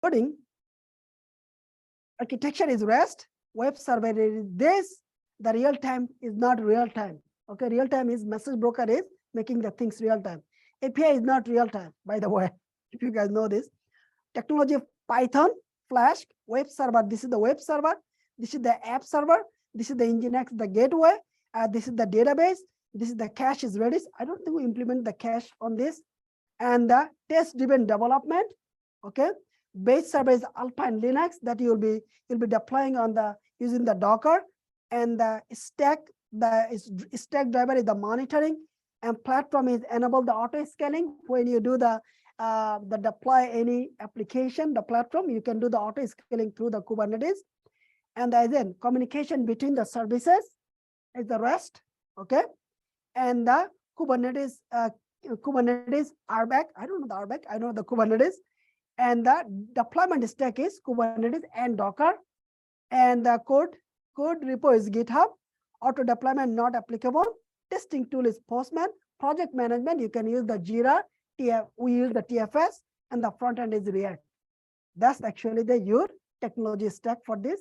coding architecture is REST, web server is this, the real time is not real time. Okay, real time is message broker is making the things real time. API is not real time, by the way, if you guys know this. Technology of Python, Flask, web server. This is the web server. This is the app server. This is the Nginx, the gateway. This is the database. This is the cache is Redis. I don't think we implement the cache on this. And the test-driven development. Okay. Base server is Alpine Linux that you'll be deploying on the using the Docker. And the Stackdriver is the monitoring. And platform is enable the auto scaling. When you do the deploy any application, the platform, you can do the auto scaling through the Kubernetes. And then communication between the services is the REST, okay? And the Kubernetes RBAC, I don't know the RBAC, I know the Kubernetes. And the deployment stack is Kubernetes and Docker. And the code repo is GitHub. Auto deployment not applicable. Testing tool is Postman. Project management, you can use the Jira. We use the TFS, and the front end is React. That's actually your technology stack for this.